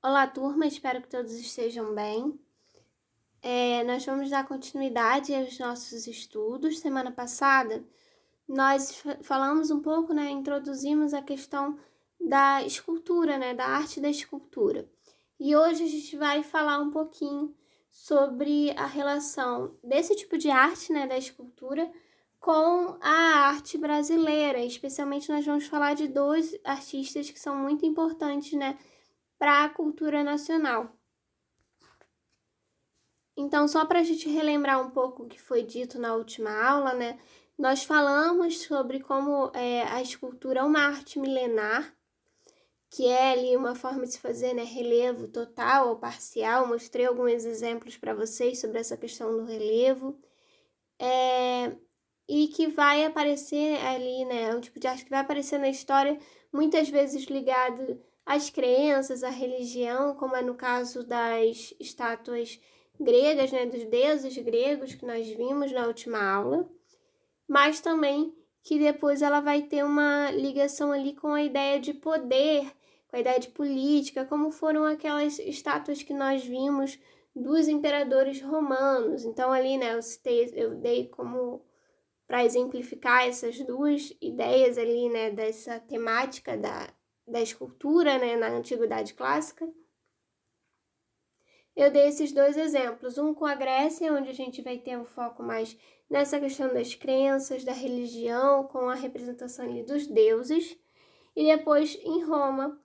Olá, turma, espero que todos estejam bem. Nós vamos dar continuidade aos nossos estudos. Semana passada, nós falamos um pouco, introduzimos a questão da escultura, da arte da escultura. E hoje a gente vai falar um pouquinho sobre a relação desse tipo de arte, da escultura, com a arte brasileira. Especialmente nós vamos falar de dois artistas que são muito importantes, para a cultura nacional. Então, só para a gente relembrar um pouco o que foi dito na última aula, nós falamos sobre como a escultura é uma arte milenar, que é ali uma forma de se fazer relevo total ou parcial. Mostrei alguns exemplos para vocês sobre essa questão do relevo. E que vai aparecer ali, é um tipo de arte que vai aparecer na história, muitas vezes ligado às crenças, à religião, como é no caso das estátuas gregas, dos deuses gregos que nós vimos na última aula, mas também que depois ela vai ter uma ligação ali com a ideia de poder, com a ideia de política, como foram aquelas estátuas que nós vimos dos imperadores romanos. Então ali, eu dei como para exemplificar essas duas ideias ali, dessa temática da escultura, na Antiguidade Clássica. Eu dei esses dois exemplos, um com a Grécia, onde a gente vai ter um foco mais nessa questão das crenças, da religião, com a representação ali dos deuses, e depois em Roma,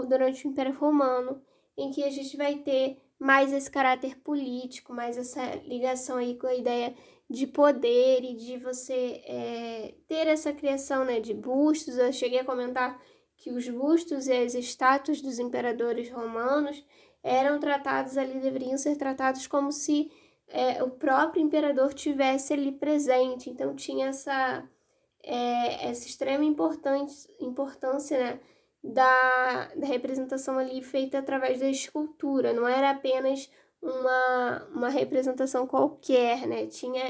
durante o Império Romano, em que a gente vai ter mais esse caráter político, mais essa ligação aí com a ideia de poder e de você ter essa criação, de bustos. Eu cheguei a comentar que os bustos e as estátuas dos imperadores romanos eram tratados ali, deveriam ser tratados como se o próprio imperador tivesse ali presente. Então tinha essa extrema importância, da representação ali feita através da escultura. Não era apenas uma representação qualquer, tinha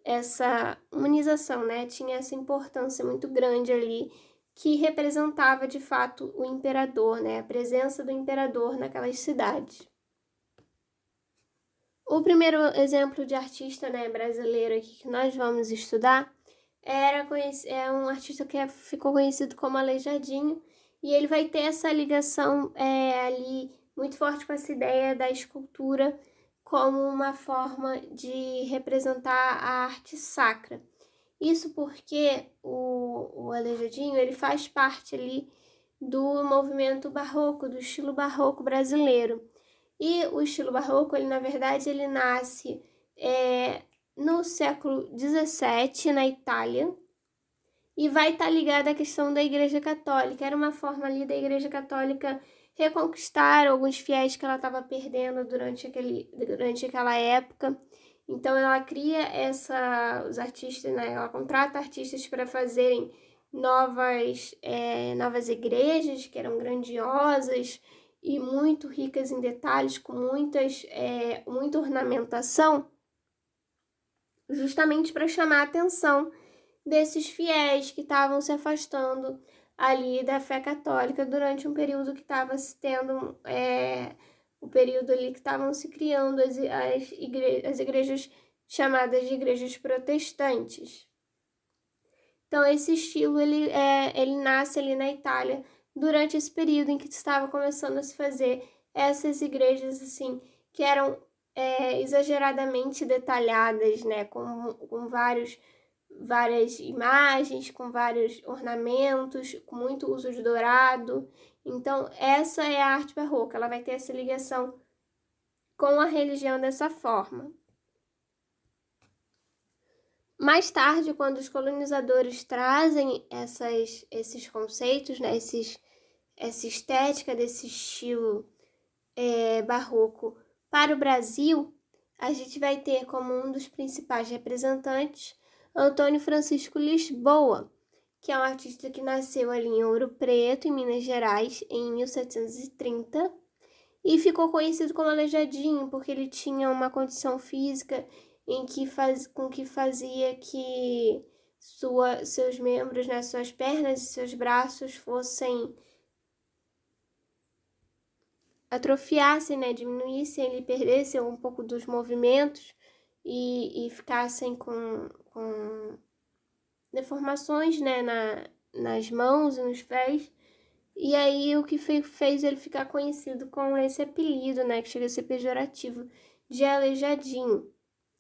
essa humanização, tinha essa importância muito grande ali, que representava de fato o imperador, a presença do imperador naquelas cidades. O primeiro exemplo de artista, brasileiro aqui que nós vamos estudar é um artista que ficou conhecido como Aleijadinho, e ele vai ter essa ligação ali muito forte com essa ideia da escultura como uma forma de representar a arte sacra. Isso porque o Aleijadinho, ele faz parte ali do movimento barroco, do estilo barroco brasileiro. E o estilo barroco, ele na verdade, ele nasce no século XVII, na Itália, e vai estar ligado à questão da Igreja Católica. Era uma forma ali da Igreja Católica reconquistar alguns fiéis que ela estava perdendo durante aquela época. Então ela cria os artistas, ela contrata artistas para fazerem novas igrejas que eram grandiosas e muito ricas em detalhes, com muita ornamentação, justamente para chamar a atenção desses fiéis que estavam se afastando ali da fé católica durante um período que estava se tendo, o período ali que estavam se criando as igrejas chamadas de igrejas protestantes. Então, esse estilo, ele nasce ali na Itália durante esse período em que estava começando a se fazer essas igrejas, assim, que eram exageradamente detalhadas, com várias imagens, com vários ornamentos, com muito uso de dourado. Então, essa é a arte barroca, ela vai ter essa ligação com a religião dessa forma. Mais tarde, quando os colonizadores trazem esses conceitos, essa estética desse estilo barroco para o Brasil, a gente vai ter como um dos principais representantes Antônio Francisco Lisboa, que é um artista que nasceu ali em Ouro Preto, em Minas Gerais, em 1730, e ficou conhecido como Aleijadinho, porque ele tinha uma condição física com que fazia que seus membros, suas pernas e seus braços fossem atrofiassem, né, diminuíssem, ele perdesse um pouco dos movimentos e ficassem com deformações, né, nas mãos e nos pés. E aí o que fez ele ficar conhecido com esse apelido, né, que chega a ser pejorativo, de aleijadinho.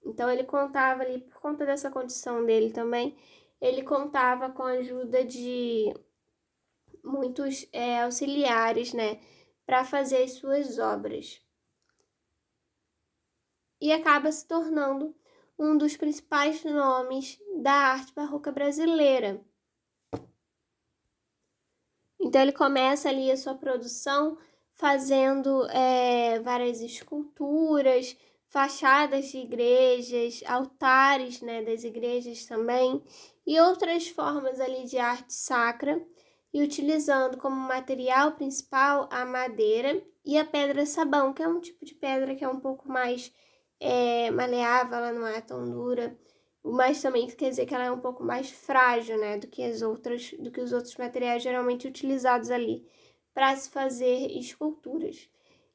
Então ele contava ali, por conta dessa condição dele também, ele contava com a ajuda de muitos auxiliares, né, para fazer as suas obras. E acaba se tornando um dos principais nomes da arte barroca brasileira. Então ele começa ali a sua produção fazendo várias esculturas, fachadas de igrejas, altares, né, das igrejas também, e outras formas ali de arte sacra, e utilizando como material principal a madeira e a pedra-sabão, que é um tipo de pedra que é um pouco mais maleável, ela não é tão dura, mas também quer dizer que ela é um pouco mais frágil, né, do que os outros materiais geralmente utilizados ali para se fazer esculturas.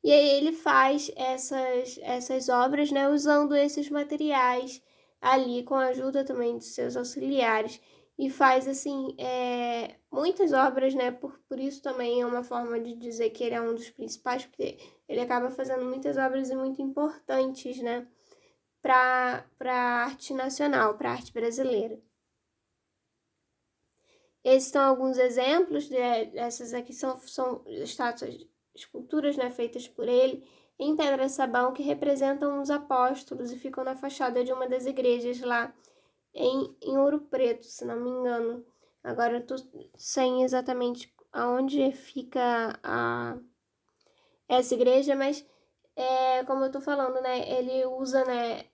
E aí ele faz essas obras, né, usando esses materiais ali com a ajuda também dos seus auxiliares, e faz assim muitas obras, né, por isso também é uma forma de dizer que ele é um dos principais, porque ele acaba fazendo muitas obras e muito importantes, né, para a arte nacional, para a arte brasileira. Esses são alguns exemplos, essas aqui são estátuas, esculturas, né, feitas por ele em pedra-sabão, que representam os apóstolos e ficam na fachada de uma das igrejas lá em Ouro Preto, se não me engano. Agora eu tô sem exatamente aonde fica essa igreja, mas como eu tô falando, né, ele usa, né,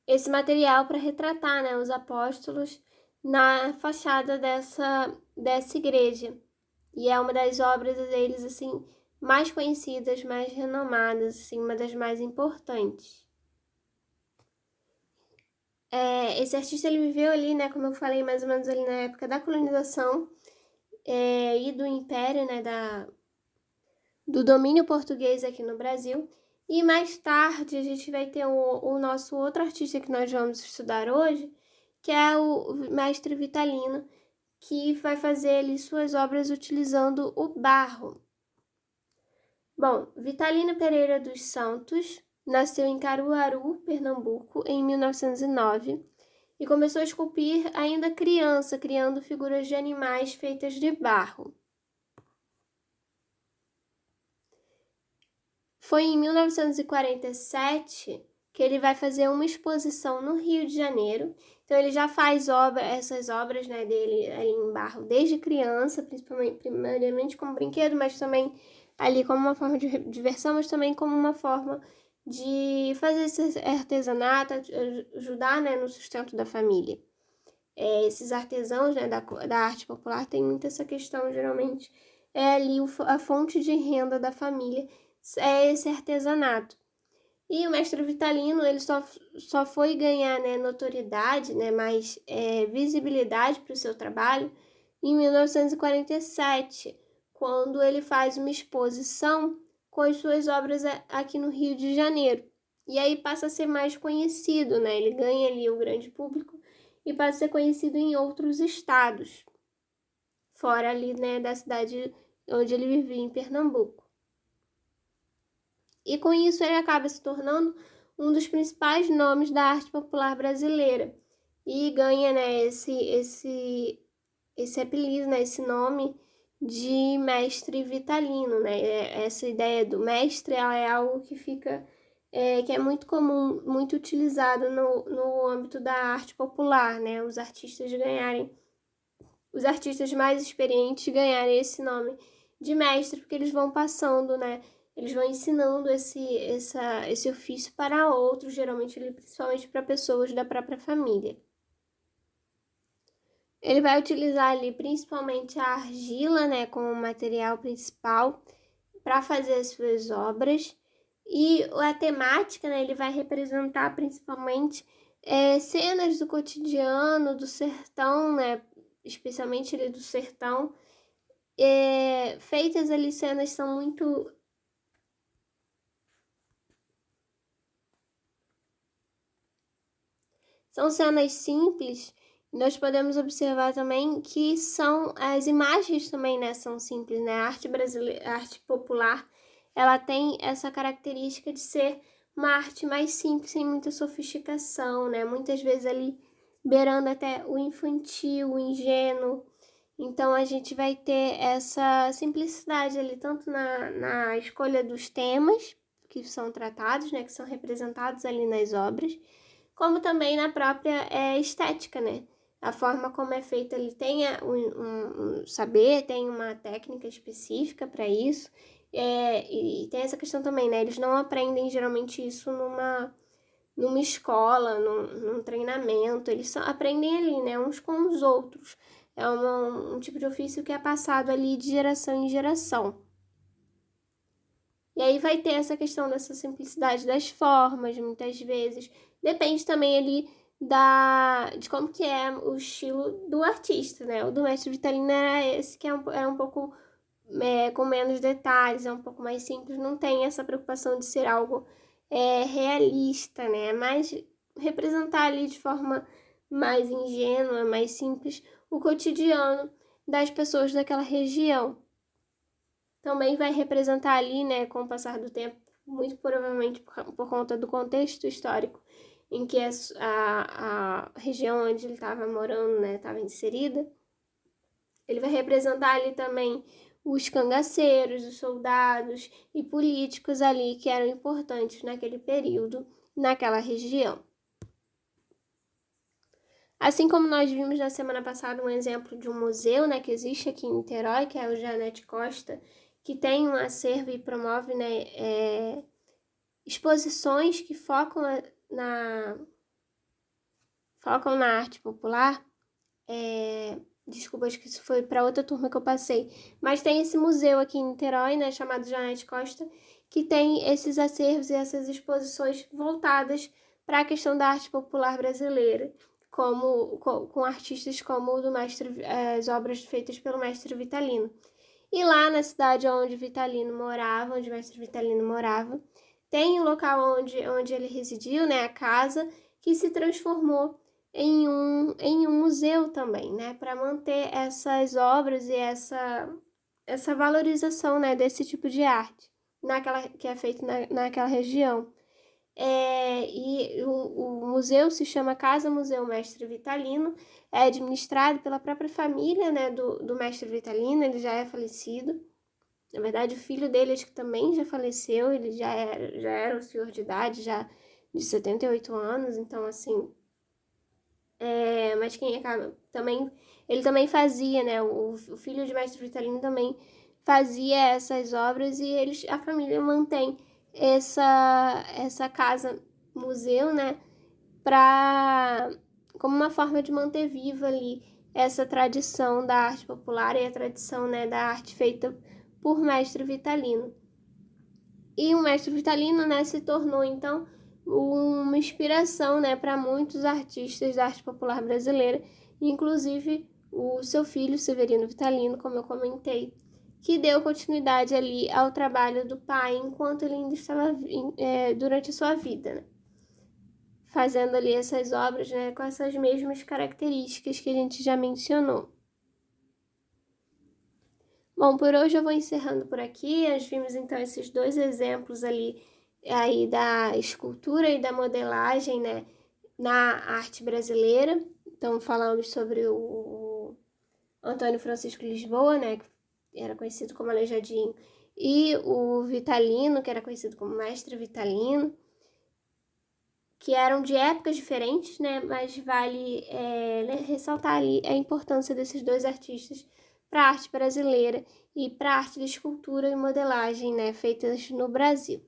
esse material para retratar, né, os apóstolos na fachada dessa igreja. E é uma das obras deles, assim, mais conhecidas, mais renomadas, assim, uma das mais importantes. Esse artista, ele viveu ali, né, como eu falei, mais ou menos ali na época da colonização e do império, né, do domínio português aqui no Brasil. E mais tarde a gente vai ter o nosso outro artista que nós vamos estudar hoje, que é o mestre Vitalino, que vai fazer ali suas obras utilizando o barro. Bom, Vitalino Pereira dos Santos nasceu em Caruaru, Pernambuco, em 1909 e começou a esculpir ainda criança, criando figuras de animais feitas de barro. Foi em 1947 que ele vai fazer uma exposição no Rio de Janeiro. Então ele já faz essas obras, né, dele ali em barro desde criança, primeiramente como brinquedo, mas também ali como uma forma de diversão, mas também como uma forma de fazer esse artesanato, ajudar, né, no sustento da família. Esses artesãos, né, da arte popular têm muito essa questão, geralmente é ali a fonte de renda da família, é esse artesanato. E o mestre Vitalino, ele só foi ganhar, né, notoriedade, né, mais visibilidade para o seu trabalho em 1947, quando ele faz uma exposição com as suas obras aqui no Rio de Janeiro. E aí passa a ser mais conhecido, né? Ele ganha ali o grande público e passa a ser conhecido em outros estados, fora ali, né, da cidade onde ele vivia, em Pernambuco. E com isso ele acaba se tornando um dos principais nomes da arte popular brasileira e ganha, né, esse apelido, né, esse nome de mestre Vitalino, né? Essa ideia do mestre, ela é algo que fica que é muito comum, muito utilizado no âmbito da arte popular, né? Os artistas mais experientes ganharem esse nome de mestre, porque eles vão passando, né? Eles vão ensinando esse ofício para outros, geralmente, principalmente para pessoas da própria família. Ele vai utilizar ali principalmente a argila, né, como material principal para fazer as suas obras. E a temática, né, ele vai representar principalmente cenas do cotidiano, do sertão, né, especialmente ali do sertão, feitas ali cenas são muito... São cenas simples. Nós podemos observar também que são as imagens também, né, são simples, né? A arte brasileira, a arte popular, ela tem essa característica de ser uma arte mais simples, sem muita sofisticação, né? Muitas vezes ali beirando até o infantil, o ingênuo. Então a gente vai ter essa simplicidade ali, tanto na escolha dos temas que são tratados, né, que são representados ali nas obras, como também na própria estética, né? A forma como é feita ali tem um saber, tem uma técnica específica para isso, e tem essa questão também, né? Eles não aprendem geralmente isso numa escola, num treinamento, eles só aprendem ali, né? Uns com os outros. É um tipo de ofício que é passado ali de geração em geração. E aí vai ter essa questão dessa simplicidade das formas, muitas vezes. Depende também ali de como que é o estilo do artista, né? O do mestre Vitalino era esse, que era um pouco com menos detalhes, é um pouco mais simples, não tem essa preocupação de ser algo realista, né? Mas representar ali de forma mais ingênua, mais simples, o cotidiano das pessoas daquela região. Também vai representar ali, né, com o passar do tempo, muito provavelmente por conta do contexto histórico em que a região onde ele estava morando, né, estava inserida. Ele vai representar ali também os cangaceiros, os soldados e políticos ali que eram importantes naquele período, naquela região. Assim como nós vimos na semana passada um exemplo de um museu, né, que existe aqui em Niterói, que é o Janete Costa, que tem um acervo e promove, né, exposições que focam na arte popular. Desculpa, acho que isso foi para outra turma que eu passei. Mas tem esse museu aqui em Niterói, né, chamado Janete Costa, que tem esses acervos e essas exposições voltadas para a questão da arte popular brasileira, com artistas como o do mestre, as obras feitas pelo mestre Vitalino. E lá na cidade onde o mestre Vitalino morava, tem o local onde ele residiu, né, a casa, que se transformou em um museu também, né, para manter essas obras e essa valorização, né, desse tipo de arte que é feito naquela região. E o museu se chama Casa Museu Mestre Vitalino, é administrado pela própria família, né, do Mestre Vitalino, ele já é falecido. Na verdade, o filho dele acho que também já faleceu, ele já era um senhor de idade, já de 78 anos, então assim... mas quem acaba também... Ele também fazia, né, o filho de Mestre Vitalino também fazia essas obras e a família mantém essa casa museu, né, como uma forma de manter viva ali essa tradição da arte popular e a tradição, né, da arte feita por Mestre Vitalino. E o Mestre Vitalino, né, se tornou então uma inspiração, né, para muitos artistas da arte popular brasileira, inclusive o seu filho Severino Vitalino, como eu comentei, que deu continuidade ali ao trabalho do pai enquanto ele ainda estava durante a sua vida, né? Fazendo ali essas obras, né, com essas mesmas características que a gente já mencionou. Bom, por hoje eu vou encerrando por aqui. Nós vimos então esses dois exemplos ali aí da escultura e da modelagem, né, na arte brasileira. Então falamos sobre o Antônio Francisco Lisboa, né, que era conhecido como Aleijadinho, e o Vitalino, que era conhecido como Mestre Vitalino, que eram de épocas diferentes, né? Mas vale ressaltar ali a importância desses dois artistas para a arte brasileira e para a arte de escultura e modelagem, né? Feitas no Brasil.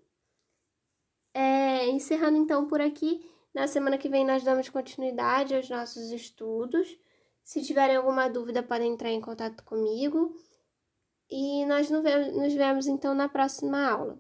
Encerrando então por aqui, na semana que vem nós damos continuidade aos nossos estudos. Se tiverem alguma dúvida, podem entrar em contato comigo. E nós nos vemos então na próxima aula.